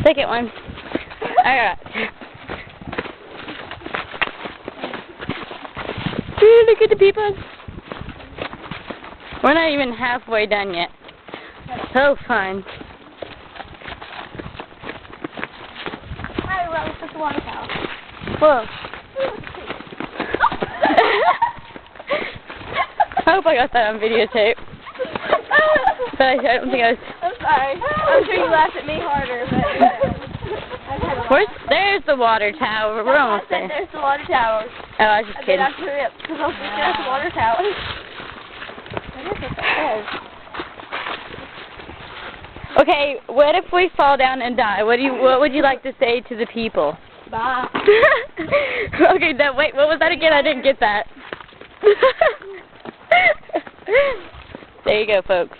second one. Alright. Ooh, look at the people. We're not even halfway done yet. So fun. Hi, well, it's just a water tower. Whoa. I hope I got that on videotape. But I don't think I was... I'm sorry. I'm sure you laughed at me harder, but... There's the water tower. We're almost there. There's the water tower. Oh, I was just kidding. I tripped because I was looking at the water tower. That is what that says. Okay, what if we fall down and die? What would you like to say to the people? Bye. Okay, now wait, what was that again? I didn't get that. There you go, folks.